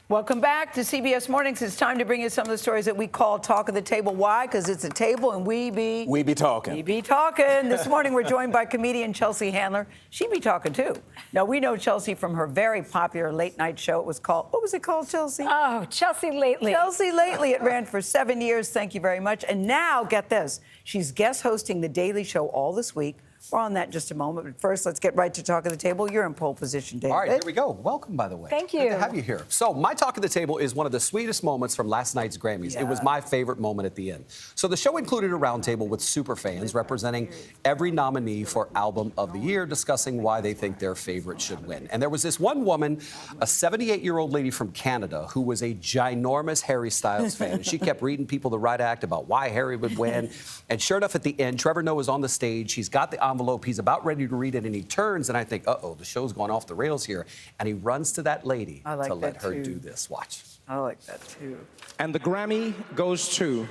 Welcome back to CBS Mornings. It's time to bring you some of the stories that we call Talk of the Table. Why? Because it's a table and we be talking. We be talking. This morning we're joined by comedian Chelsea Handler. She be talking too. Now we know Chelsea from her very popular late night show. It was called, what was it called, Chelsea? Oh, Chelsea Lately. Chelsea Lately. It ran for 7 years. Thank you very much. And now, get this, she's guest hosting The Daily Show all this week. We're on that in just a moment, but first, let's get right to Talk of the Table. You're in pole position, David. All right, here we go. Welcome, by the way. Thank you. Good to have you here. So, my Talk of the Table is one of the sweetest moments from last night's Grammys. Yeah. It was my favorite moment at the end. So, the show included a roundtable with super fans representing every nominee for Album of the Year, discussing why they think their favorite should win. And there was this one woman, a 78-year-old lady from Canada, who was a ginormous Harry Styles fan. She kept reading people the right act about why Harry would win. And sure enough, at the end, Trevor Noah is on the stage. He's got the envelope. He's about ready to read it, and he turns, and I think, uh-oh, the show's going off the rails here. And he runs to that lady to let her do this. Watch. I like that, too. And the Grammy goes to...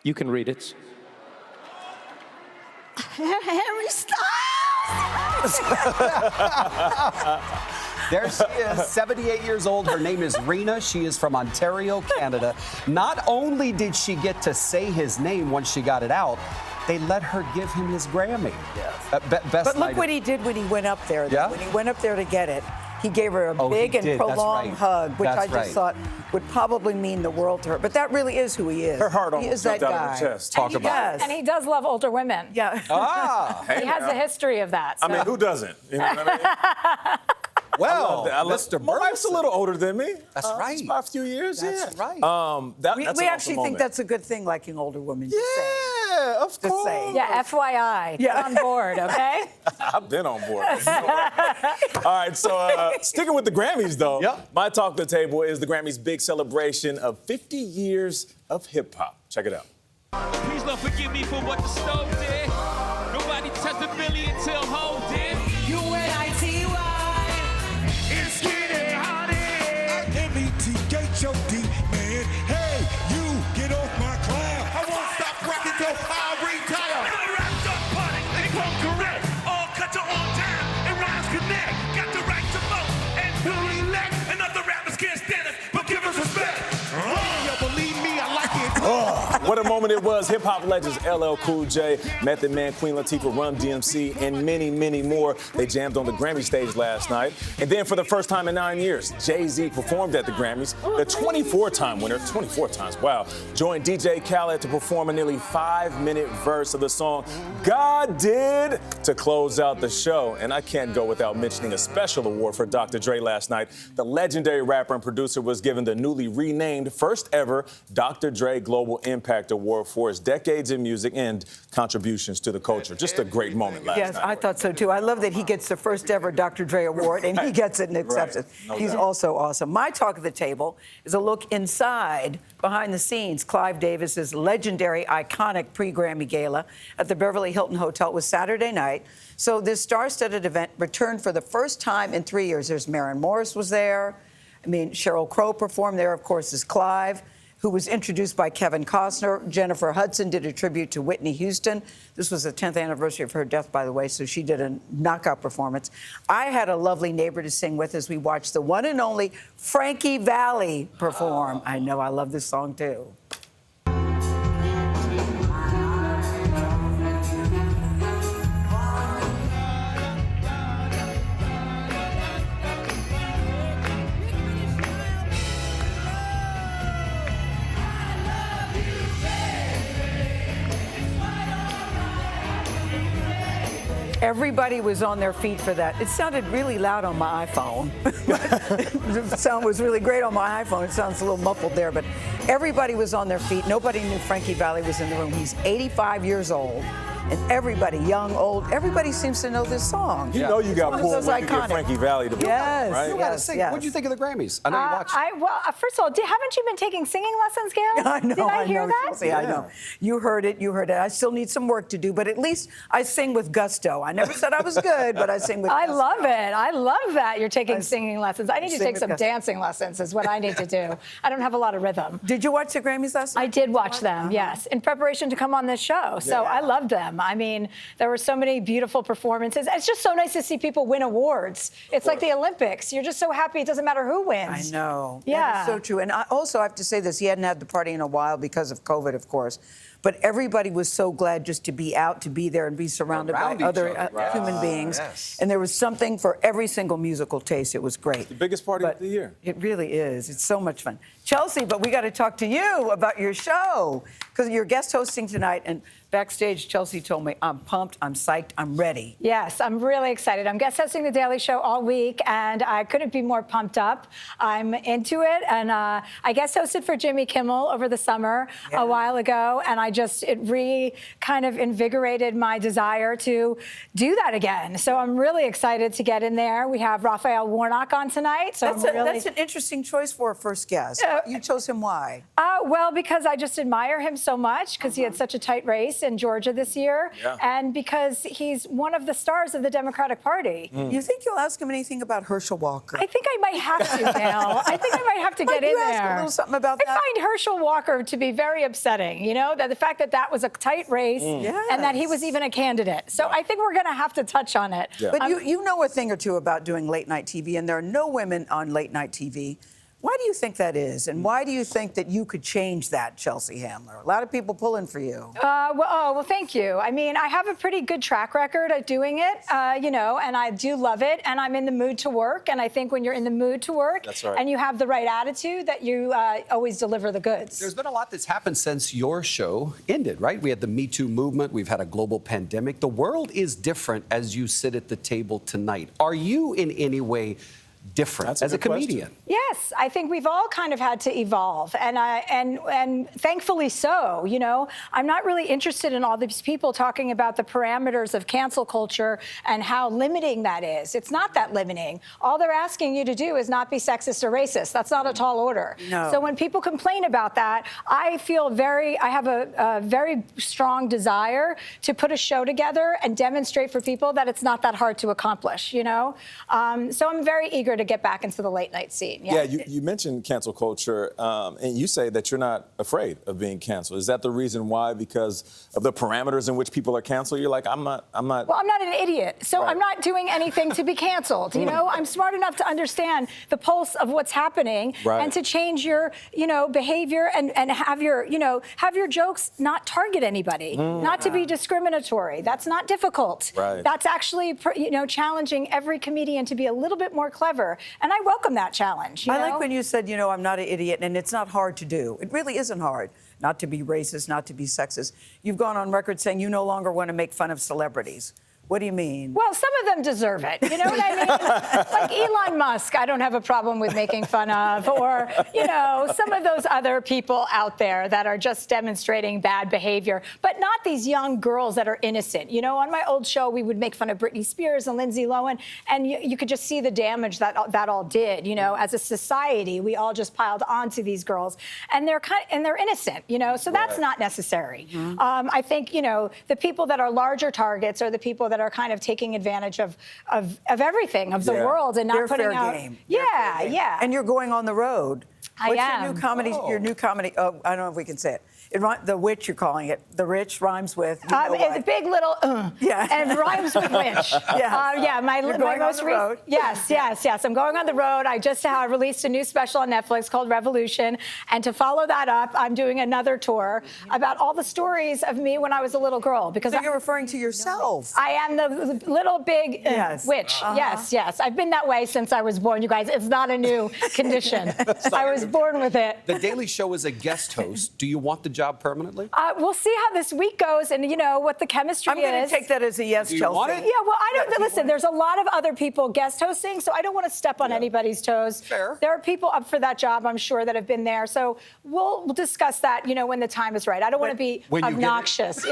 You can read it. Harry Styles! There she is, 78 years old. Her name is Rena. She is from Ontario, Canada. Not only did she get to say his name once she got it out, they let her give him his Grammy. Yes. Best But look what he did when he went up there. Yeah? When he went up there to get it, he gave her a big and prolonged hug, which I just thought would probably mean the world to her. But that really is who he is. Her heart he almost is that jumped out guy. of her chest. Talk about it. And he does love older women. Yeah. Ah. He has a history of that. So. I mean, who doesn't? You know what I mean? Well, I love Mr. my wife's a little older than me. That's right. Just by a few years, That's yeah. right. That's We an awesome actually think moment. that's a good thing, liking older women. Just saying. Yeah, of course. saying. Yeah, FYI. Yeah. Get on board, okay? I've been on board. All right, so sticking with the Grammys, though, Yep. my Talk to the Table is the Grammys' big celebration of 50 years of hip-hop. Check it out. Please don't forgive me for what the stove did. Nobody touched the Billy until Ho did. UNITY. It's getting hotter. METHOD, man. Hey, you get off my cloud. I won't stop rocking till I retire. Never wrapped up party, they come correct. All cut to on time, and rhymes connect. Got the right to vote and to elect. And other rappers can't stand us, but give us respect. You believe me, I like it. What a moment it was. Hip-hop legends LL Cool J, Method Man, Queen Latifah, Run DMC, and many, many more. They jammed on the Grammy stage last night. And then for the first time in 9 years, Jay-Z performed at the Grammys. The 24-time winner, 24 times, wow, joined DJ Khaled to perform a nearly 5-minute verse of the song God Did to close out the show. And I can't go without mentioning a special award for Dr. Dre last night. The legendary rapper and producer was given the newly renamed first ever Dr. Dre Global Impact Award for his decades in music and contributions to the culture. Just a great moment last night. Yes, I thought so too. I love that he gets the first ever Dr. Dre award and he gets it and accepts it. He's also awesome. My Talk of the Table is a look inside, behind the scenes. Clive Davis's legendary, iconic pre-Grammy gala at the Beverly Hilton Hotel. It was Saturday night. So this star-studded event returned for the first time in 3 years. There's Maren Morris was there. I mean, Sheryl Crow performed there, of course, is Clive, who was introduced by Kevin Costner. Jennifer Hudson did a tribute to Whitney Houston. This was the 10th anniversary of her death, by the way, so she did a knockout performance. I had a lovely neighbor to sing with as we watched the one and only Frankie Valli perform. I know, I love this song, too. Everybody was on their feet for that. It sounded really loud on my iPhone. The sound was really great on my iPhone. It sounds a little muffled there, but everybody was on their feet. Nobody knew Frankie Valli was in the room. He's 85 years old. And everybody, young, old, everybody seems to know this song. You know you got pulled when you get Frankie Valli to perform, Yes, right? You gotta sing. What'd you think of the Grammys? I know you watched. Well, first of all, haven't you been taking singing lessons, Gayle? I know, Did I hear that? Chelsea, I know. You heard it. I still need some work to do, but at least I sing with gusto. I never said I was good, but I sing with gusto. I love it. I love that you're taking singing lessons. I need to take some dancing lessons is what I need to do. I don't have a lot of rhythm. Did you watch the Grammys last night? I did watch them, yes, in preparation to come on this show. So I loved them. awesome. I mean, there were so many beautiful performances. It's just so nice to see people win awards. It's like the Olympics. You're just so happy it doesn't matter who wins. I know. Yeah. That is so true. And I also have to say this, he hadn't had the party in a while because of COVID, of course. But everybody was so glad just to be out, to be there and be surrounded by other human beings. Yes. And there was something for every single musical taste. It was great. The biggest party of the year. It really is. It's so much fun. Chelsea, but we got to talk to you about your show because you're guest hosting tonight. And backstage, Chelsea told me, I'm pumped, I'm psyched, I'm ready. Yes, I'm really excited. I'm guest hosting The Daily Show all week, and I couldn't be more pumped up. I'm into it, and I guest hosted for Jimmy Kimmel over the summer a while ago, and it kind of invigorated my desire to do that again. So I'm really excited to get in there. We have Raphael Warnock on tonight, so that's an interesting choice for a first guest. You chose him, why? Well, because I just admire him so much, because he had such a tight race in Georgia this year, and because he's one of the stars of the Democratic Party. You think you'll ask him anything about Herschel Walker? I think I might have to, Gayle. I think I might have to get in there. Ask a little something about that? I find Herschel Walker to be very upsetting, you know, that the fact that that was a tight race and that he was even a candidate. So I think we're going to have to touch on it. Yeah. But you know a thing or two about doing late night TV, and there are no women on late night TV. Why do you think that is? And why do you think that you could change that, Chelsea Handler? A lot of people pulling for you. Well, thank you. I mean, I have a pretty good track record at doing it, you know, and I do love it, and I'm in the mood to work. And I think when you're in the mood to work and you have the right attitude, that you always deliver the goods. There's been a lot that's happened since your show ended, right? We had the Me Too movement. We've had a global pandemic. The world is different as you sit at the table tonight. Are you in any way different as a comedian? Question. Yes, I think we've all kind of had to evolve, and thankfully so. You know, I'm not really interested in all these people talking about the parameters of cancel culture and how limiting that is. It's not that limiting. All they're asking you to do is not be sexist or racist. That's not a tall order. No. So when people complain about that, I have a very strong desire to put a show together and demonstrate for people that it's not that hard to accomplish. You know, so I'm very eager to get back into the late night scene. Yeah, you mentioned cancel culture, and you say that you're not afraid of being canceled. Is that the reason why? Because of the parameters in which people are canceled? You're like, I'm not. Well, I'm not an idiot, so I'm not doing anything to be canceled. You know, I'm smart enough to understand the pulse of what's happening and to change your, you know, behavior and have your jokes not target anybody, not to be discriminatory. That's not difficult. That's actually, you know, challenging every comedian to be a little bit more clever. And I welcome that challenge. I like when you said, you know, I'm not an idiot, and it's not hard to do. It really isn't hard not to be racist, not to be sexist. You've gone on record saying you no longer want to make fun of celebrities. What do you mean? Well, some of them deserve it. You know what I mean? Like Elon Musk, I don't have a problem with making fun of, or, you know, some of those other people out there that are just demonstrating bad behavior, but not these young girls that are innocent. You know, on my old show, we would make fun of Britney Spears and Lindsay Lohan, and you could just see the damage that all did. You know, as a society, we all just piled onto these girls, and they're innocent. You know, so that's not necessary. I think, you know, the people that are larger targets are the people that are kind of taking advantage of everything, of the world, and not putting out. Game. Yeah. And you're going on the road. I am. Your new comedy? Your new comedy? Oh, I don't know if we can say it. The witch, you're calling it. The rich rhymes with. You know it's a big little and rhymes with witch. My most recent. Yes. I'm going on the road. I just released a new special on Netflix called Revolution, and to follow that up, I'm doing another tour about all the stories of me when I was a little girl. Because you're referring to yourself. I am the little big witch. Yes. I've been that way since I was born. You guys, it's not a new condition. I was born with it. The Daily Show is a guest host. Do you want the job permanently? We'll see how this week goes, and you know what the chemistry is. I'm going to take that as a yes, Chelsea. Want it? Yeah, well, I don't listen. There's a lot of other people guest hosting, so I don't want to step on anybody's toes. Fair. There are people up for that job, I'm sure, that have been there. So we'll discuss that, you know, when the time is right. I don't want to be obnoxious.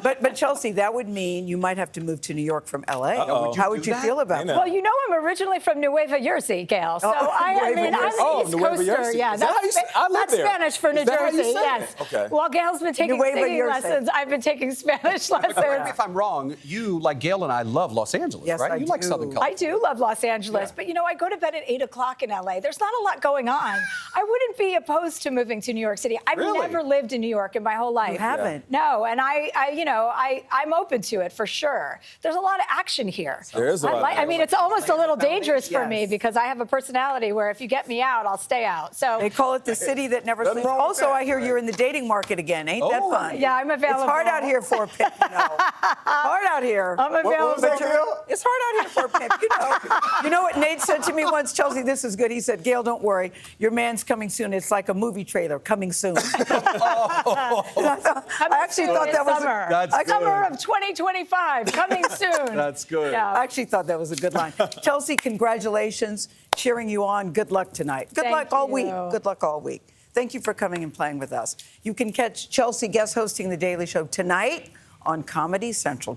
But Chelsea, that would mean you might have to move to New York from LA. How would you feel about that? Well, you know, I'm originally from Nueva Jersey, Gayle. So I'm an East Coaster. Yeah, that's Spanish for New Jersey. Yes. Okay. While Gayle's been taking wait, but singing you're lessons, I've been taking Spanish Correct me lessons. if I'm wrong, you, like Gayle and I, love Los Angeles, Yes, right? I You like do. Southern I California. do love Los Angeles, but you know, I go to bed at 8 o'clock in LA. There's not a lot going on. I wouldn't be opposed to moving to New York City. I've Really? never lived in New York in my whole life. You haven't? No, and I'm open to it for sure. There's a lot of action here. There is a lot of I mean, it's almost a little dangerous for me Yes. because I have a personality where if you get me out, I'll stay out. So They call it the city that never Nothing sleeps. wrong with Also, that. I hear you're in the dating market again. Ain't that Oh. fun? Yeah, I'm available. It's hard out here for a pimp, you know. Hard out here. I'm available. was that, Gayle? It's hard out here for a pimp, you know. You know what Nate said to me once, Chelsea? This is good. He said, Gayle, don't worry. Your man's coming soon. It's like a movie trailer, coming soon. I actually thought that was summer. That's Summer of 2025, coming soon. That's good. Yeah. I actually thought that was a good line. Chelsea, congratulations. Cheering you on. Good luck tonight. Good Thank luck all week. you. Good luck all week. Thank you for coming and playing with us. You can catch Chelsea guest hosting The Daily Show tonight on Comedy Central.